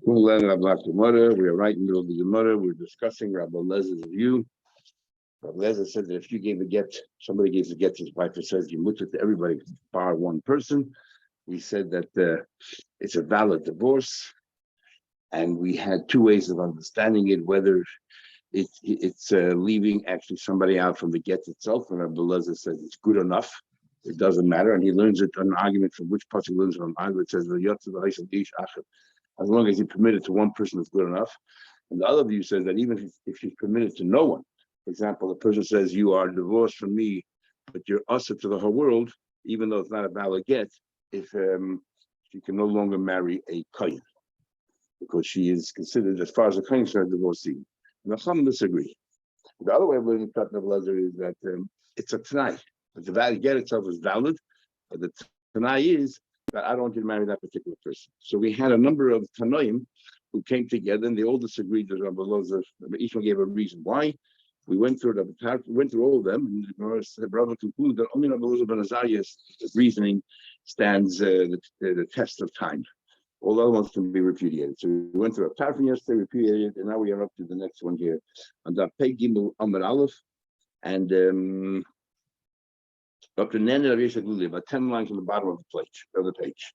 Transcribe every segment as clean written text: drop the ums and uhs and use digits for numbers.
We'll learn about Gemara. We are right in the middle of the Gemara. We're discussing Rabbi Lezer's view. Rabbi Lezer said that if you gave a get, somebody gives a get to his wife and says you mutter to everybody bar one person. We said that it's a valid divorce, and we had two ways of understanding it: whether it's leaving actually somebody out from the get itself, and Rabbi Lezer says it's good enough. It doesn't matter, and he learns it an argument from which part he learns it on argument. It says as long as you're permitted to one person, it's good enough. And the other view says that even if she's permitted to no one, for example, the person says you are divorced from me, but you're usher to the whole world, even though it's not a valid get, if she can no longer marry a kohen, because she is considered, as far as the kohen is concerned, divorcee. And some disagree. The other way of learning Prat of Lezer is that it's a t'nai, but the valid get itself is valid, but the t'nai is that I don't want you to marry that particular person. So we had a number of Tanoim who came together, and they all disagreed with Rabbi Lezer. Each one gave a reason why. We went through all of them, and the brother concluded that only Rabbi Lezer ben Azariah's reasoning stands the test of time. All the other ones can be repudiated. So we went through a paragraph yesterday, repudiated, and now we are up to the next one here. On the Pei Gimel Amar Aleph, and up to Nen Rabbi Shagluli, about 10 lines on the bottom of the page,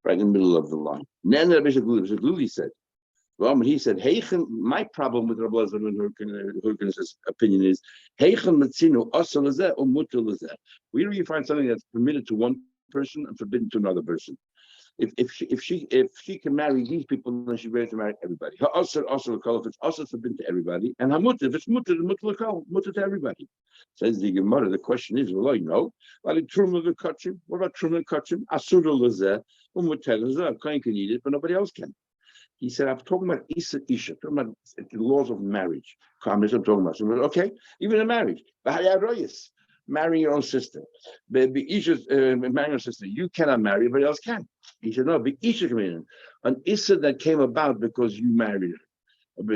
right in the middle of the line. Nen Rabbi Shagluli said, well, when he said, Heichen, my problem with Rabbi Lezer and Hurkin's opinion is, Heichen Matzino Asa Lazeh or Mutter Lazeh. Where do you find something that's permitted to one person and forbidden to another person? If she can marry these people, then she's ready to marry everybody. Her Asa if it's Asa, it's forbidden to everybody, and her Mutter, if it's Mutter to everybody. Says the Gemara. The question is, well, you know, what about Truma Kachim? Asura Lazeh, Mutter Lazeh. Kohen can eat it, but nobody else can. He said, I'm talking about Isha, talking about the laws of marriage. I'm talking about. So, okay, even in marriage, marrying your own sister. Marrying your sister, you cannot marry, everybody else can. He said, no, but Isha came in. An Issa that came about because you married her.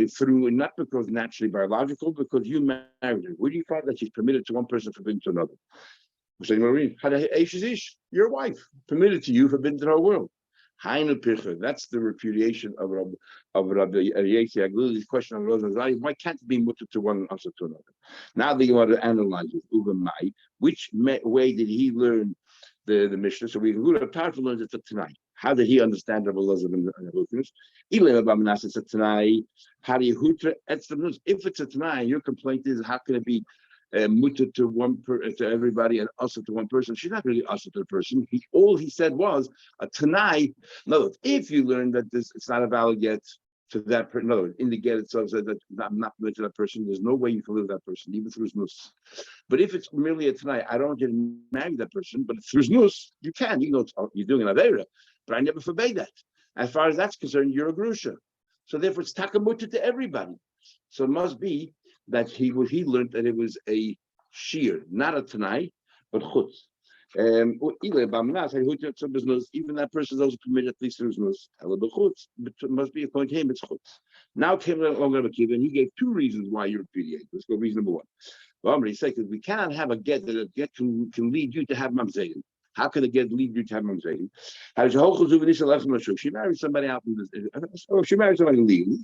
Through, not because naturally biological, because you married her. Where do you find that she's permitted to one person, forbidden to another? I'm saying, your wife, permitted to you, forbidden to the whole world. That's the repudiation of Rabbi Eliezer Agluli's question on Rosa. Why can't it be mutter to one and also to another? Now they want to analyze it. Which way did he learn the Mishnah? So we can Tarful learns it tonight. How did he understand Rabbi Eliezer and Hurkinus? It's a tonight. How do you hutra? If it's a tonight, your complaint is how can it be mutter to everybody and also to one person? She's not really also to the person. All he said was a tanai. No, if you learn that it's not a valid get to that person. No, in the get itself said that I'm not permitted to that person. There's no way you can live with that person, even through znus. But if it's merely a tanai, I don't want you to marry that person, but through znus, you can. You know you're doing an avera, but I never forbade that. As far as that's concerned, you're a grusha. So therefore, it's takamuta to everybody. So it must be that he learned that it was a shear, not a tanai, but chutz. Even that person is also permitted at least through znus. But it must be according to him, it's chutz. Now came along Rabbi Akiva, and he gave two reasons why you repudiate. Let's go reason number one. Well, he said because we cannot have a get that a get can lead you to have mamzerim. How can a get lead you to have mamzerim? She married somebody out in this. Oh, she married somebody legal.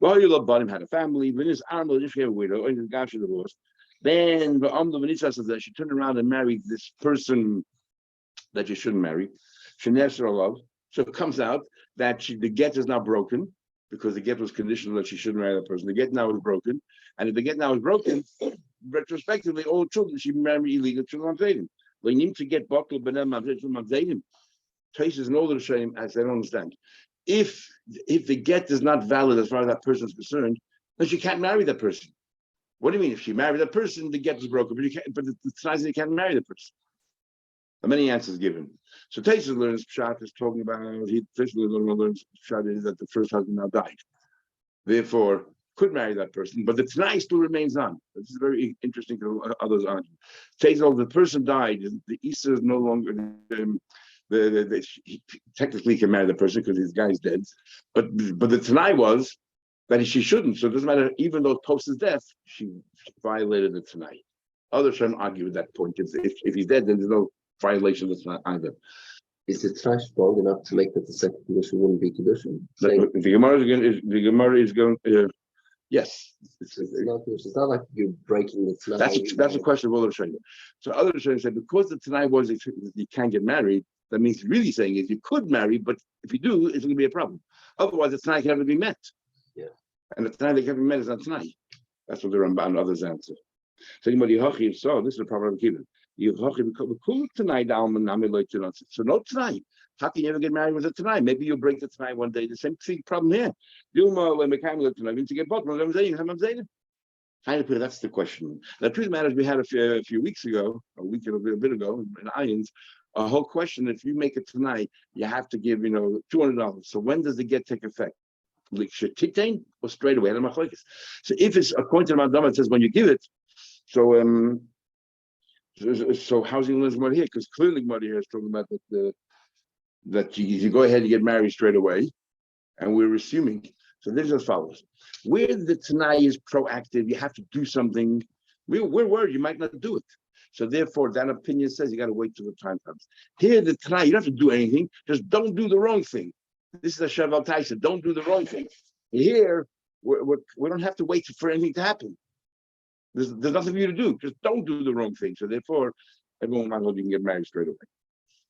Well, you love Banim had a family. When his arm if she had a widow, and his gosh divorced. Then the Vanessa says that she turned around and married this person that you shouldn't marry. She never love. So it comes out that the get is now broken because the get was conditional that she shouldn't marry that person. The get now is broken, and if the get now is broken, retrospectively, all children she married illegal children. They need to get buckled, but then Traces and all the shame as they don't understand. If the get is not valid as far as that person is concerned, then she can't marry that person. What do you mean? If she married that person, the get is broken, but the ties you can't marry the person. There are many answers given. So Traces learns Pshat is talking about he officially learns Pshat is that the first husband now died, therefore could marry that person, but the Tanai still remains on. This is very interesting to others argue. Traces the person died, the Easter is no longer. He technically can marry the person because his guy's dead, but the Tanai was that she shouldn't. So it doesn't matter, even though post his death, she violated the Tanai. Others trying to argue with that point. If he's dead, then there's no violation of the Tanai either. Is the Tanai strong enough to make that the second condition wouldn't be condition? The Gemara is going. Yes, It's not like you're breaking the Tanai. That's a question of other Rishonim. So other Rishonim said because the Tanai was you can't get married, that means really saying is you could marry, but if you do, it's going to be a problem. Otherwise, the Tanai can never be met. Yeah. And the Tanai that can be met is not Tanai. That's what the Ramban and others answer. So this is the problem of Kibbutz. So no tonight. How can you ever get married with a tonight? Maybe you'll break the tonight one day. The same thing problem here. That's the question. The truth matters, we had a few weeks ago, a bit ago in Irons, a whole question. If you make it tonight, you have to give, $200. So when does the get take effect? Like shetitain or straight away? So if it's according to the Mandama, it says when you give it. So how's he learn Gemara here? Because clearly Gemara here is talking about that you go ahead and get married straight away, and we're assuming. So this is as follows: where the Tanai is proactive, you have to do something. We're worried you might not do it. So therefore, that opinion says you got to wait till the time comes. Here, the Tanai, you don't have to do anything. Just don't do the wrong thing. This is a Shaval Taisa. Don't do the wrong thing. Here, we don't have to wait for anything to happen. There's nothing for you to do. Just don't do the wrong thing. So therefore, everyone might as well you can get married straight away.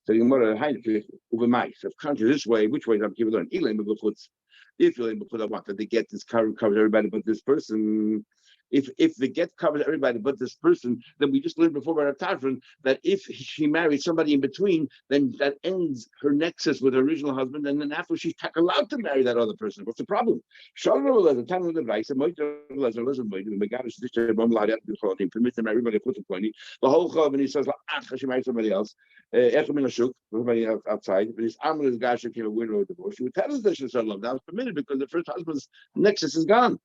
So you if country this way, which way I'm giving learn? If you're able to want that they get this covers everybody but this person. If the get covers everybody but this person, then we just learned before by Tafrin that if she married somebody in between, then that ends her nexus with her original husband, and then after she's allowed to marry that other person. What's the problem? Permit them everybody put the 20. The whole chav, and he says she married somebody else. Somebody outside, but his Amr is guy should give a widow divorce. She would tell us that she's love. That was permitted because the first husband's nexus is gone.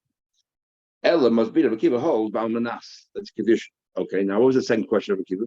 Ella must be the Akiva hold Balmanas. That's condition. Okay, now what was the second question of Akiva?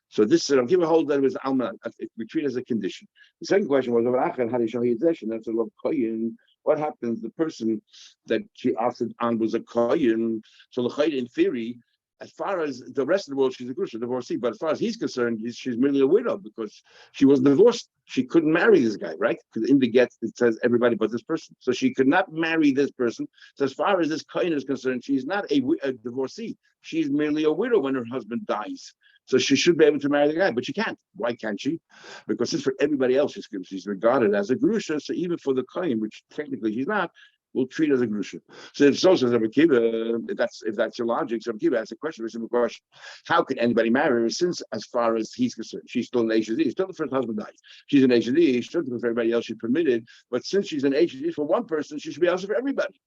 So this Akiva hold that was Almanas. We treat it as a condition. The second question was about Achad, how do you show his and that's a love koyin. What happens? The person that she asked on was a koyin. So the koyin, in theory, as far as the rest of the world, she's a grusha, divorcee. But as far as he's concerned, she's merely a widow because she was divorced. She couldn't marry this guy, right? Because in the get it says everybody but this person. So she could not marry this person. So as far as this kohen is concerned, she's not a divorcee. She's merely a widow when her husband dies. So she should be able to marry the guy, but she can't. Why can't she? Because since for everybody else she's regarded as a grusha, so even for the kohen, which technically she's not, we'll treat as a grusha. So if so says Akiva, if that's your logic, so Akiva asks a question, a simple question. How can anybody marry her since as far as he's concerned, she's still an HZ, still the first husband dies. She's an HZ, still for everybody else she's permitted, but since she's an HZ for one person, she should be also for everybody.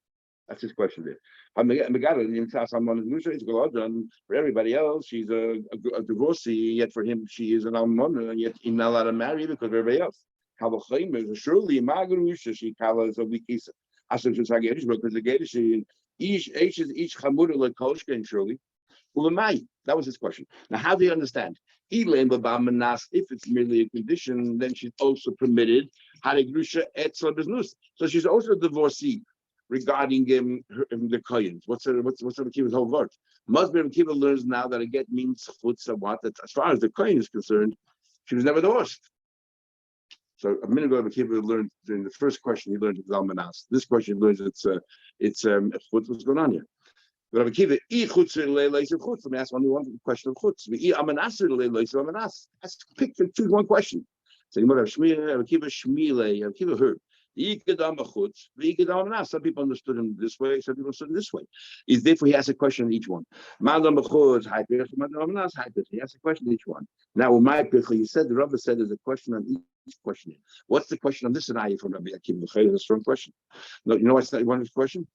That's his question there. For everybody else, she's a divorcee, yet for him she is an almana, and yet he's not allowed to marry because of everybody else. Surely she calls a weak Isa. Because the Gedish each chamura like kolshken surely. That was his question. Now, how do you understand? If it's merely a condition, then she's also permitted. So she's also a divorcee regarding the koyens. What's the Kiva's whole word? Must be Kiva learns now that a get means chutza what? That as far as the koyen is concerned, she was never divorced. So a minute ago, Akiva learned during the first question he learned it's almanas. This question he learns it's what's going on here. But Akiva let me ask only one question of chutz. Let's pick and choose one question. So you might have Akiva heard. Some people understood him this way, some people understood him this way. Is therefore he has a question on each one. He has a question on each one. Now, you said the Rabbi said there's a question on each question. What's the question on this scenario from Rabbi Akiva? It's a strong question. No, you know what's that one question?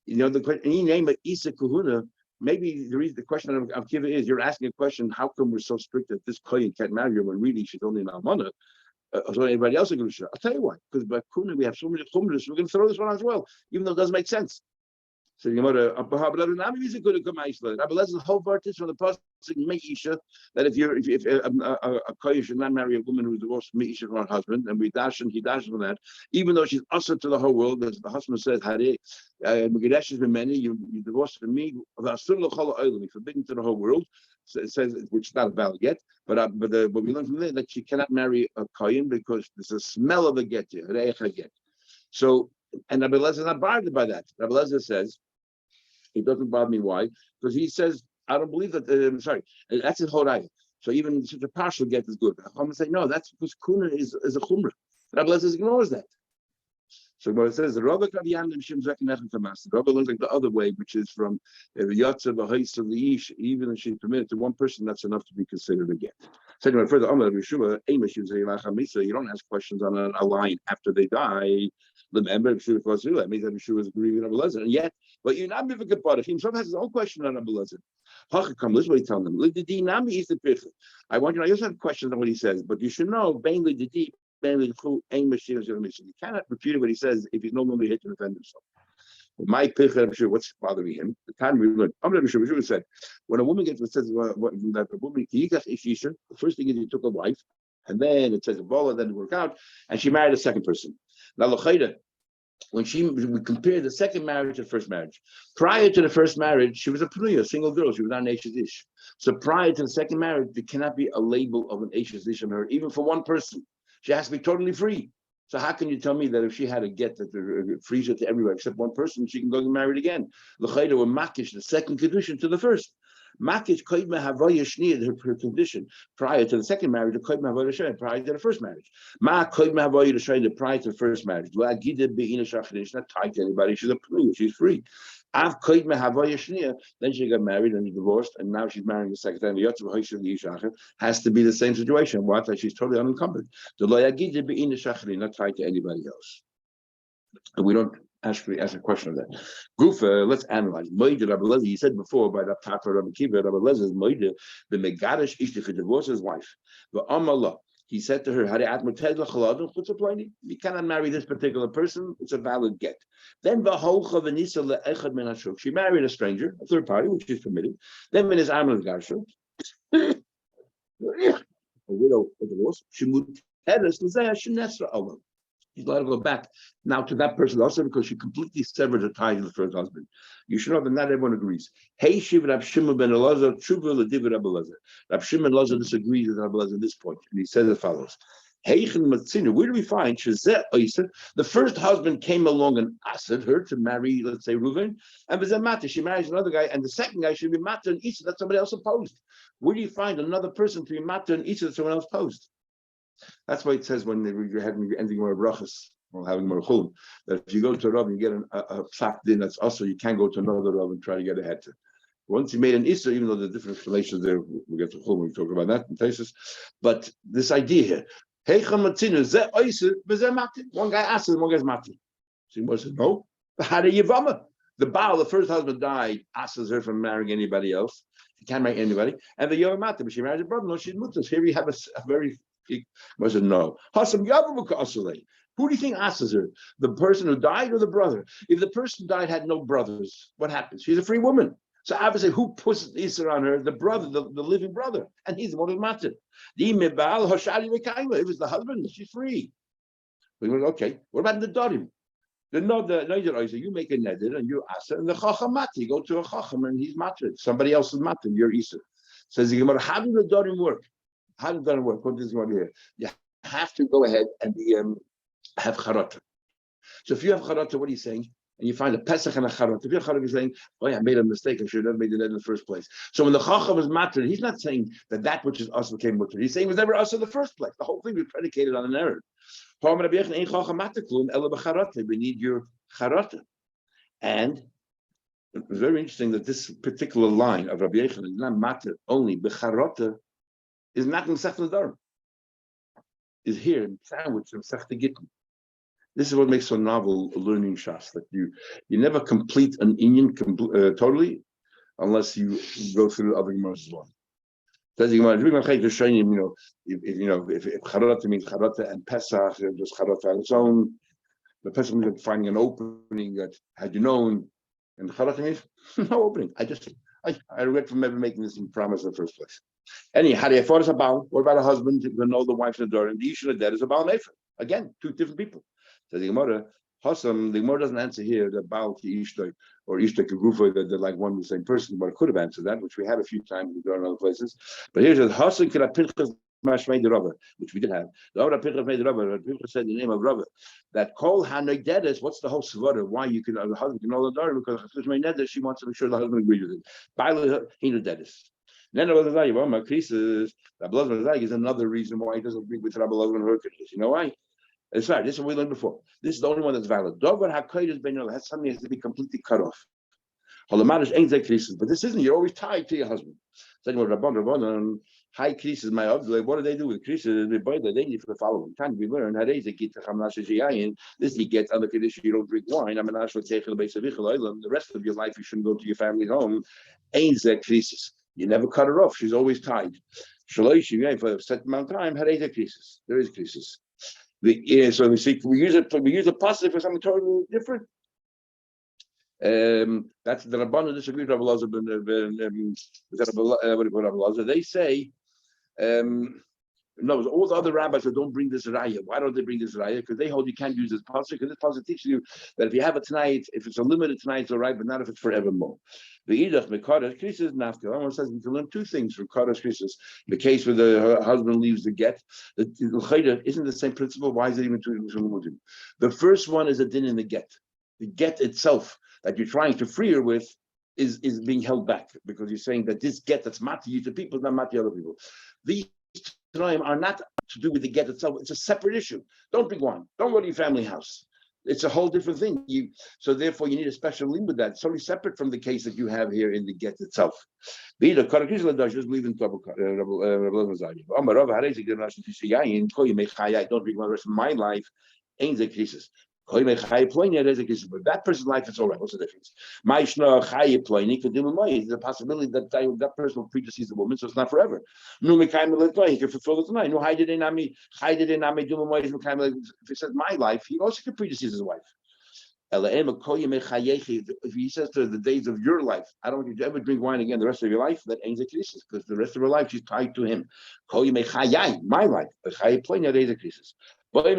You know the question. Any name of Isa Kahuna. Maybe the reason the question of Akiva is you're asking a question. How come we're so strict that this kohen can't marry her when really she's only an almana? So anybody else in Grusha? I'll tell you why. Because by Kuna we have so many chumras, we're going to throw this one as well, even though it doesn't make sense. So you know, Rabbi Lez's whole part is from the pasuk Meisha that if a kohen should not marry a woman who's divorced from Meisha from her husband, and he dashes on that, even though she's usher to the whole world, as the husband says, you divorced from me, forbidden to the whole world. it says, which is not a valid get, but we learn from there that she cannot marry a kohen because there's a smell of a get here, a get. So, and Rabbi Lezer is not bothered by that. Rabbi Lezer says, it doesn't bother me. Why? Because he says, I don't believe that, that's his whole idea. So even such a partial get is good. I'm say, no, that's because kuna is a chumrah. Rabbi Lezer ignores that. So what it says, the Rabbi learns like the other way, which is from the Yatza B'Hais of the Ish, even if she's permitted to one person, that's enough to be considered a get. Second, further, you don't ask questions on a line after they die. Remember, that means that Yeshua is agreeing with Rabbi Lezer. And yet, but you're not moving about it. He himself has his own question on Rabbi Lezer. This is what he's telling them. I want you to, I also have questions on what he says, but you should know, mainly the deep. You cannot refute what he says if he's no longer here to defend himself. My picha, I'm sure what's bothering him. The time we learned, I'm sure said, when a woman gets says that a woman the first thing is he took a wife, and then it says a bola, then it worked out, and she married a second person. Now l'chayda, when we compare the second marriage to the first marriage, prior to the first marriage, she was a pnuya, a single girl. She was not an Eishes Ish. So prior to the second marriage, there cannot be a label of an Eishes Ish on her, even for one person. She has to be totally free. So how can you tell me that if she had a get that frees her to everywhere except one person, she can go get married again? L'chayda were makish, the second condition to the first. Makish koidma havaya shniyah, her condition prior to the second marriage, koidma havaya shayah, prior to the first marriage. Ma koidma havaya shayah, prior to the first marriage. She's not tied to anybody. She's a pnuya. She's free. Av koidma havaya shniyah, then she got married and divorced, and now she's marrying the second time. The yotzav hoyshav yishacher has to be the same situation. What? Like she's totally unencumbered. The lo yagida be'ina shachri, not tied to anybody else. And we don't actually ask a question of that. Gufa, let's analyze. Moide Rabbi Lezer, he said before by the Papa Rabbi Kiva, Rabbi Lezer's Moide, the Megadish Ishticha divorced his wife. The Amala, he said to her, you cannot marry this particular person, it's a valid get. Then she married a stranger, a third party, which is permitted. Then when his Amr Garsha, a widow, a divorce, she moved. He's allowed to go back now to that person also because she completely severed her ties with the first husband. You should know that not everyone agrees. Hey, Shiv Rab Shimon ben Elazar, Tshuva l'div Rab Elazar. Rab Shimon ben Elazar disagrees with Rab Elazar at this point, and he says as follows: Heichen Matzina, where do we find Shazeh Oyser? The first husband came along and asked her to marry, let's say, Reuven, and Bezeh Mata, she marries another guy, and the second guy should be Mata and Isa that somebody else opposed. Where do you find another person to be Mata and Isa that someone else opposed? That's why it says when you're ending more brachas or having more chulun, that if you go to a rav and you get a psak din that's also, you can't go to another rav and try to get a heter. Once you made an issa, even though the different explanations there, we'll get to chulun, we talk about that in places. But this idea here, one guy asks and one guy's mati. So he says, no, how do you vama? The Baal, the first husband died, asks her from marrying anybody else. She can't marry anybody. And the Yom Mati, but she married a brother. No, she's mutas. Here we have a very. I said, no. Who do you think asks her? The person who died or the brother? If the person died had no brothers, what happens? She's a free woman. So obviously, who puts Isser on her? The brother, the living brother. And he's the one who's matzah. If it's the husband, she's free. We went, okay, what about the Dorim? The you make a neder and you ask her, and the Chacham mati, go to a Chacham and he's matzah. Somebody else is matzah, you're Isser. Says the Gemara, how do the Dorim work? How does that work? What is going here? You have to go ahead and have charata. So if you have charata, what are you saying? And you find a pesach and a charata. If you're charata, you're saying, "Oh, yeah, I made a mistake. I should have made it in the first place." So when the chacham was matter, he's not saying that which is us became mutter. He's saying it was never us in the first place. The whole thing was predicated on an error. We need your charata, and it's very interesting that this particular line of Rabbi Yechon is not matter only becharata. Is not in Masechta Nedarim. Is here in sandwich in Masechta Gittin. This is what makes so novel learning Shas, that you never complete an inyan totally unless you go through the other Gemaras as well. Says the Gemara, if Charata means Charata and Pesach, just Charata on its own, the Pesach means finding an opening that had you known, and Charata means no opening. I regret for never making this promise in the first place. Anyhow, what about a husband who know the wife's a daughter? And the Isha dead is a Baal Nefer. Again, two different people. Says the Gemara, Hossam, the Gemara doesn't answer here the Baal ki Ishtoi or Ishtoi Kagufa that they're like one and the same person, but it could have answered that, which we have a few times in other places. But here's the Hossam Kira Pinchas Mashmei the Rabba, which we did have. The Rabba Pinchas made the Rabba, Pinchas said the name of Rabba. That Kol Hanegdedes, what's the whole svara? Why you can the husband can hold the daughter because she wants to make sure the husband agrees with it. Baila Hinegdedes. Then Rabbi Lazar, Rabbi Lazar is another reason why he doesn't agree with Rabbi Lazar and her condition. You know why? It's right. This is what we learned before. This is the only one that's valid. Dover HaKodesh Ben has something has to be completely cut off. But this isn't. You're always tied to your husband. Saying what Rabban, high creases, my ugly. What do they do with creases? They need for the following. Can we learn? This he gets other condition. You don't drink wine. The rest of your life, you shouldn't go to your family's home. Ain't that creases? You never cut her off. She's always tied. For a certain amount of time, had creases. There is creases. So we see we use a positive for something totally different. That's the Rabbanan disagree with Rabbi Lazar. Rabbi Lazar. They say, no, all the other rabbis that don't bring this raya. Why don't they bring this raya? Because they hold you can't use this pasuk. Because this pasuk teaches you that if you have it tonight, if it's a limited tonight, it's all right, but not if it's forevermore. The idach mekadosh krisis nafka. Almost says we can learn two things from kadosh krisis. The case where the husband leaves the get, the l'chayda isn't the same principle. Why is it even two? The first one is a din in the get. The get itself that you're trying to free her with is being held back because you're saying that this get that's mati you to people is not mati other people. These are not to do with the get itself. It's a separate issue. Don't bring wine. Don't go to your family house. It's a whole different thing. So therefore you need a special link with that. It's totally separate from the case that you have here in the get itself. Don't drink wine again the rest of my life. Ain't the cases. But that person's life is all right. What's the difference? There's a possibility that person will predecease the woman, so it's not forever. He can fulfill it tonight. If it says my life, he also can predecease his wife. If he says to her, the days of your life, I don't want you to ever drink wine again the rest of your life, that ain't the crisis, because the rest of her life she's tied to him. My life. Today,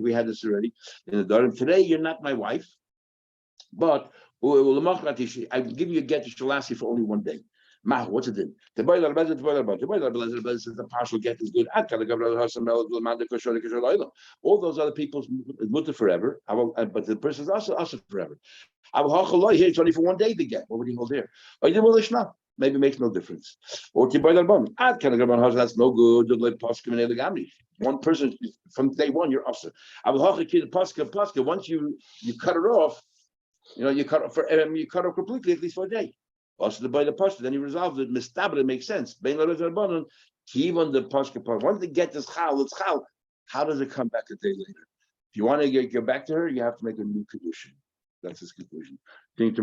we had this already in the Dharam. Today, you're not my wife, but I give you a get that shall last you for only one day. What's it in? The partial get is good. All those other people's mutter forever, but the person's also forever. Here it's only for one day to get. What would he hold here? Maybe it makes no difference. Or that's no good. One person from day one, you're also. Once you cut her off, you cut off completely, at least for a day. Also, by the pasuk, then he resolved it. Mistabel, it makes sense. Even the pasuk, once they get this chal, it's chal. How does it come back a day later? If you want to get back to her, you have to make a new condition. That's his conclusion. Tomorrow.